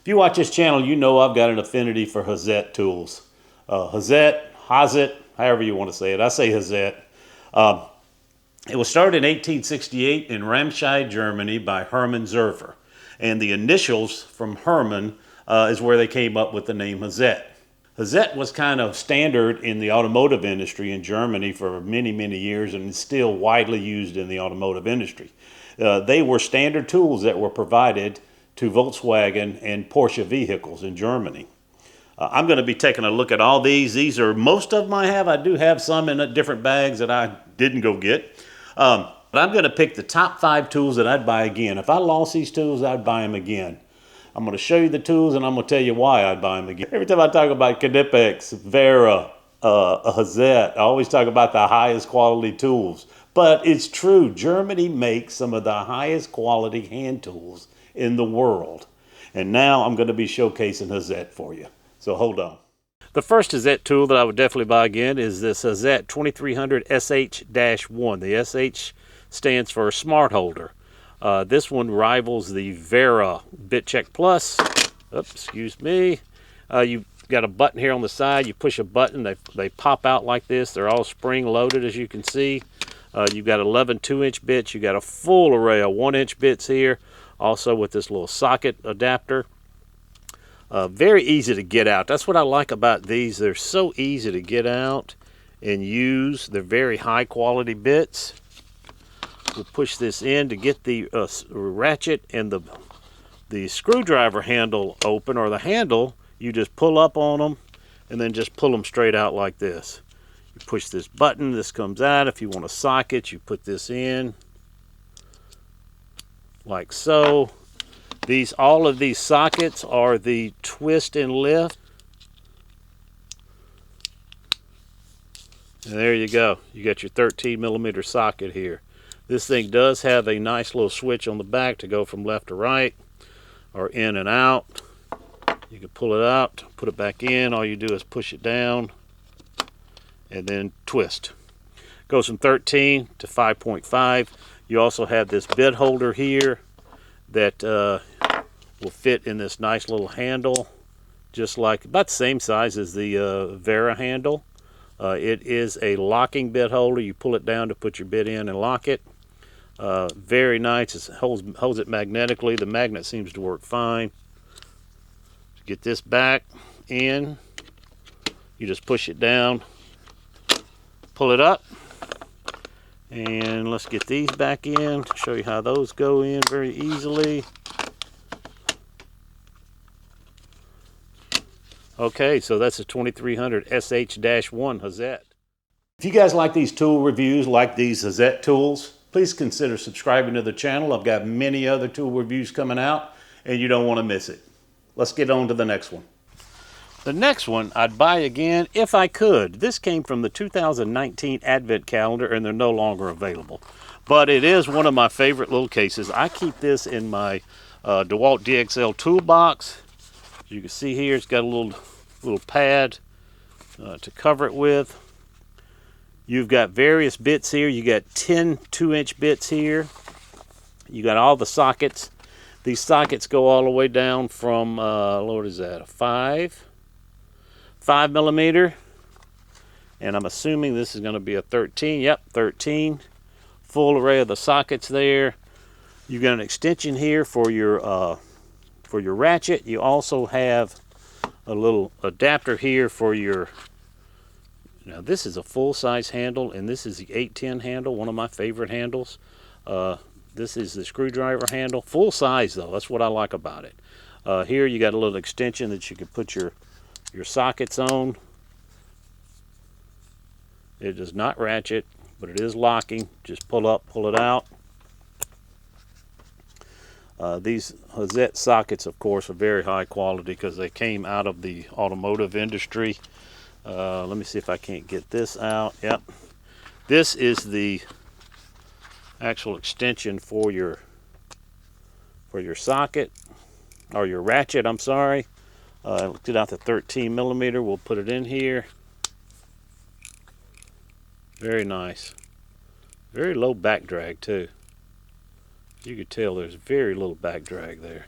If you watch this channel, you know I've got an affinity for Hazet tools. Hazet, however you want to say it. I say Hazet. It was started in 1868 in Remscheid, Germany by Hermann Zerfer. And the initials from Hermann is where they came up with the name Hazet. Hazet was kind of standard in the automotive industry in Germany for many, many years and is still widely used in the automotive industry. They were standard tools that were provided to Volkswagen and Porsche vehicles in Germany. I'm going to be taking a look at all these. These are, most of them I have. I do have some in different bags that I didn't go get. But I'm going to pick the top 5 tools that I'd buy again. If I lost these tools, I'd buy them again. I'm going to show you the tools and I'm going to tell you why I'd buy them again. Every time I talk about Knipex, Vera, Hazet, I always talk about the highest quality tools. But it's true, Germany makes some of the highest quality hand tools in the world. And now I'm going to be showcasing Hazet for you. So hold on. The first Hazet tool that I would definitely buy again is this Hazet 2300 SH-1. The SH stands for Smart Holder. This one rivals the Vera BitCheck Plus. Oops, excuse me. You've got a button here on the side. You push a button, they pop out like this. They're all spring loaded, as you can see. You've got 11 2-inch bits. You've got a full array of 1-inch bits here, also with this little socket adapter. Very easy to get out. That's what I like about these. They're so easy to get out and use. They're very high quality bits. We'll push this in to get the ratchet and the screwdriver handle open, or the handle. You just pull up on them and then just pull them straight out like this. You push this button, this comes out. If you want a socket, you put this in like so. All of these sockets are the twist and lift. And there you go. You got your 13mm socket here. This thing does have a nice little switch on the back to go from left to right or in and out. You can pull it out, put it back in. All you do is push it down and then twist. Goes from 13 to 5.5. You also have this bit holder here that will fit in this nice little handle, just like about the same size as the Vera handle. It is a locking bit holder. You pull it down to put your bit in and lock it. Very nice. It holds it magnetically. The magnet seems to work fine. To get this back in, you just push it down, pull it up, and let's get these back in to show you how those go in very easily. Okay, so that's a 2300 SH-1 Hazet. If you guys like these tool reviews, like these Hazet tools, please consider subscribing to the channel. I've got many other tool reviews coming out, and you don't want to miss it. Let's get on to the next one. The next one I'd buy again if I could. This came from the 2019 Advent calendar, and they're no longer available. But it is one of my favorite little cases. I keep this in my DeWalt DXL toolbox. You can see here it's got a little pad to cover it with. You've got various bits here. You got 10 2-inch bits here. You got all the sockets. These sockets go all the way down from what is that, a 5mm, and I'm assuming this is going to be a 13. Yep, 13. Full array of the sockets there. You've got an extension here for your ratchet. You also have a little adapter here for your, now this is a full-size handle, and this is the 810 handle, one of my favorite handles. This is the screwdriver handle, full size though. That's what I like about it. Here you got a little extension that you can put your sockets on. It does not ratchet, but it is locking. Just pull up, pull it out. These Hazet sockets, of course, are very high quality because they came out of the automotive industry. Let me see if I can't get this out. Yep. This is the actual extension for your socket, or your ratchet, I'm sorry. Get out the 13mm. We'll put it in here. Very nice. Very low back drag too. You can tell there's very little back drag there.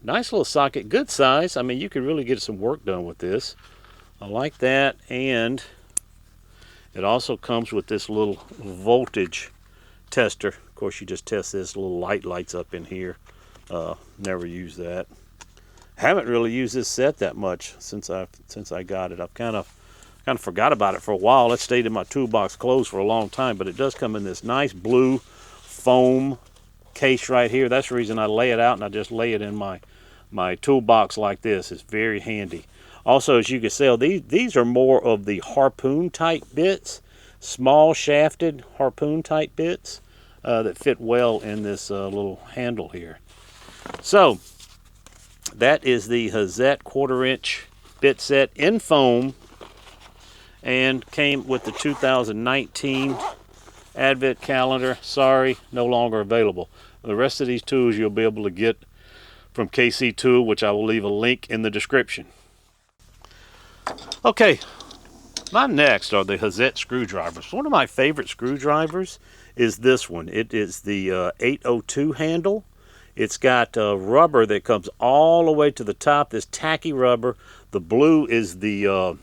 Nice little socket, good size. I mean, you could really get some work done with this. I like that, and it also comes with this little voltage tester. Of course, you just test this. Little light lights up in here. Never use that. Haven't really used this set that much since I got it. I've kind of forgot about it for a while. It stayed in my toolbox closed for a long time, but it does come in this nice blue foam case right here. That's the reason I lay it out, and I just lay it in my toolbox like this. It's very handy. Also, as you can see, these are more of the harpoon type bits, small shafted harpoon type bits that fit well in this little handle here. So that is the Hazet 1/4 inch bit set in foam, and came with the 2019 Advent calendar. Sorry, no longer available. The rest of these tools you'll be able to get from KC Tool, which I will leave a link in the description. Okay, my next are the Hazet screwdrivers. One of my favorite screwdrivers is this one. It is the 802 handle. It's got rubber that comes all the way to the top, this tacky rubber. The blue is the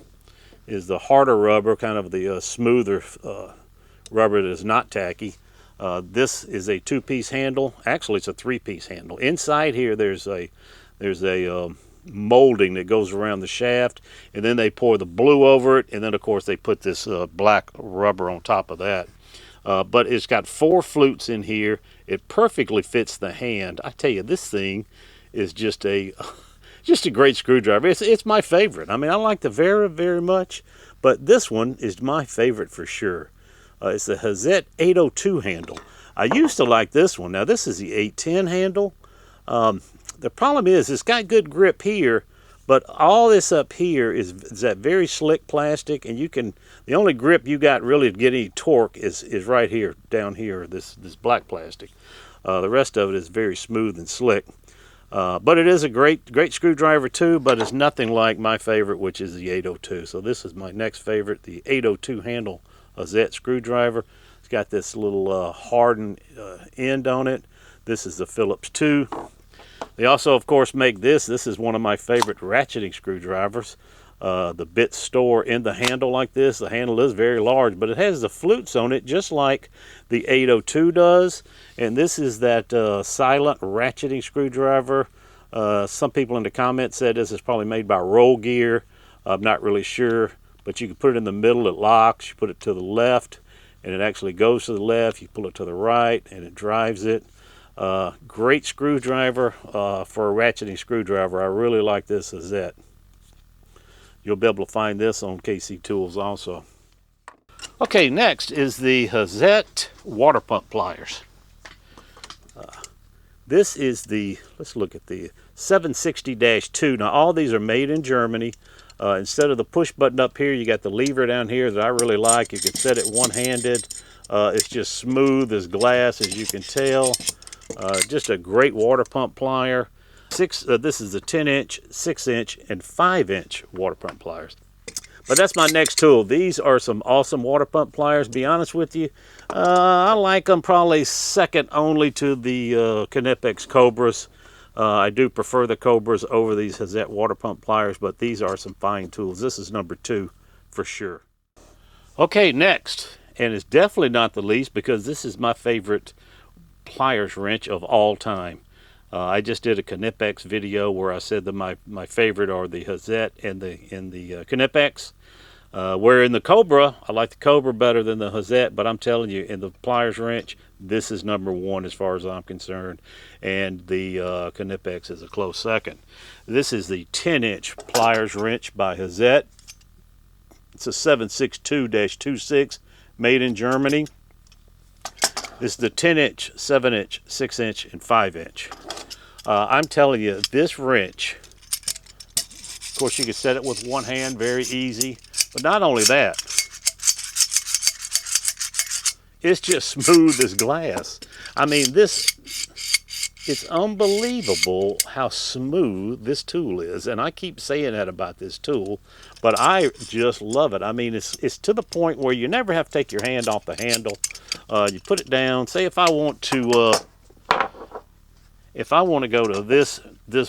harder rubber, kind of the smoother rubber that is not tacky. This is a 2-piece handle. Actually, it's a 3-piece handle. Inside here, there's a molding that goes around the shaft, and then they pour the blue over it, and then of course they put this black rubber on top of that. But it's got 4 flutes in here. It perfectly fits the hand. I tell you, this thing is just a great screwdriver. It's my favorite. I mean, I like the Vera very much, but this one is my favorite for sure. It's the Hazet 802 handle. I used to like this one. Now this is the 810 handle. The problem is it's got good grip here, but all this up here is that very slick plastic, and the only grip you got really to get any torque is right here, down here, this black plastic. The rest of it is very smooth and slick. But it is a great screwdriver too, but it's nothing like my favorite, which is the 802. So this is my next favorite, the 802 handle Hazet screwdriver. It's got this little hardened end on it. This is the Phillips 2. They also, of course, make this. This is one of my favorite ratcheting screwdrivers. The bits store in the handle like this. The handle is very large, but it has the flutes on it just like the 802 does. And this is that silent ratcheting screwdriver. Some people in the comments said this is probably made by Roll Gear. I'm not really sure, but you can put it in the middle, it locks. You put it to the left, and it actually goes to the left. You pull it to the right, and it drives it. Great screwdriver for a ratcheting screwdriver. I really like this Hazet. You'll be able to find this on KC Tools also. Okay, next is the Hazet water pump pliers. This is let's look at the 760-2. Now all these are made in Germany. Instead of the push button up here, you got the lever down here that I really like. You can set it one-handed. It's just smooth as glass, as you can tell. Just a great water pump plier. This is the 10-inch, 6-inch, and 5-inch water pump pliers. But that's my next tool. These are some awesome water pump pliers. Be honest with you, I like them probably second only to the Knipex Cobras. I do prefer the Cobras over these Hazet water pump pliers, but these are some fine tools. This is number 2 for sure. Okay, next, and it's definitely not the least, because this is my favorite pliers wrench of all time. I just did a Knipex video where I said that my favorite are the Hazet and the Knipex. Where in the Cobra, I like the Cobra better than the Hazet, but I'm telling you, in the pliers wrench, this is number 1 as far as I'm concerned, and the Knipex is a close second. This is the 10-inch pliers wrench by Hazet. It's a 762-26, made in Germany. This is the 10-inch, 7-inch, 6-inch, and 5-inch. I'm telling you, this wrench, of course you can set it with one hand, very easy. But not only that, it's just smooth as glass. I mean, it's unbelievable how smooth this tool is. And I keep saying that about this tool, but I just love it. I mean, it's to the point where you never have to take your hand off the handle. You put it down. Say if I want to if I want to go to this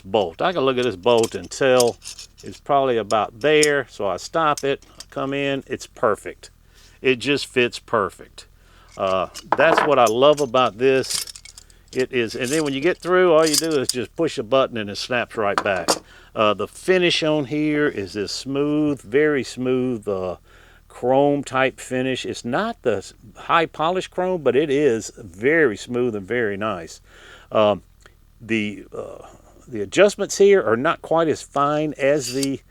bolt, I can look at this bolt and tell it's probably about there. So I stop it, come in, it's perfect. It just fits perfect. That's what I love about this. It is, and then when you get through, all you do is just push a button and it snaps right back. The finish on here is this smooth, very smooth chrome type finish. It's not the high polished chrome, but it is very smooth and very nice. The adjustments here are not quite as fine as the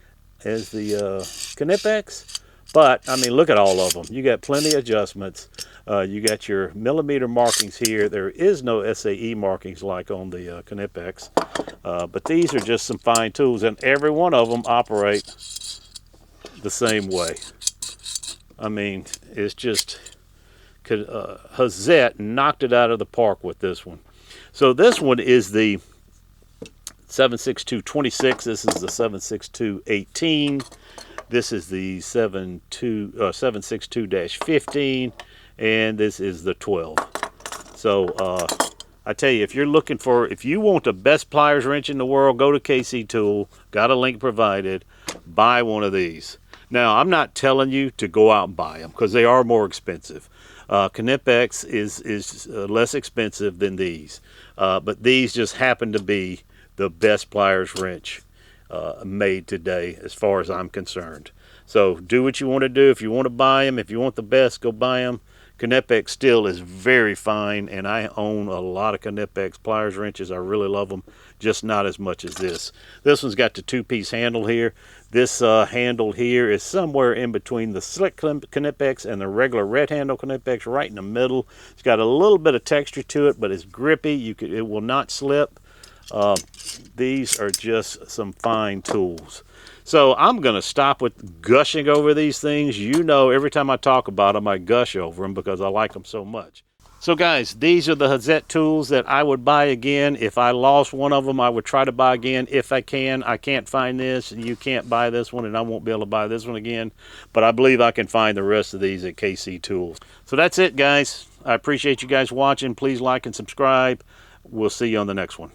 Knipex, but I mean, look at all of them. You got plenty of adjustments. You got your millimeter markings here. There is no SAE markings like on the Knipex, but these are just some fine tools, and every one of them operate the same way. I mean, it's just, Hazet knocked it out of the park with this one. So this one is the 76226. This is the 76218. This is the 762-15, and this is the 12. So I tell you, if you're looking for, if you want the best pliers wrench in the world, go to KC Tool. Got a link provided. Buy one of these. Now, I'm not telling you to go out and buy them because they are more expensive. Knipex is less expensive than these, but these just happen to be the best pliers wrench made today as far as I'm concerned. So do what you want to do. If you want to buy them, if you want the best, go buy them. Knipex still is very fine, and I own a lot of Knipex pliers wrenches. I really love them, just not as much as this. This one's got the two-piece handle here. This handle here is somewhere in between the slick Knipex and the regular red handle Knipex, right in the middle. It's got a little bit of texture to it, but it's grippy. It will not slip. These are just some fine tools. So I'm going to stop with gushing over these things. You know, every time I talk about them, I gush over them because I like them so much. So guys, these are the Hazet tools that I would buy again. If I lost one of them, I would try to buy again if I can. I can't find this, and you can't buy this one, and I won't be able to buy this one again. But I believe I can find the rest of these at KC Tools. So that's it, guys. I appreciate you guys watching. Please like and subscribe. We'll see you on the next one.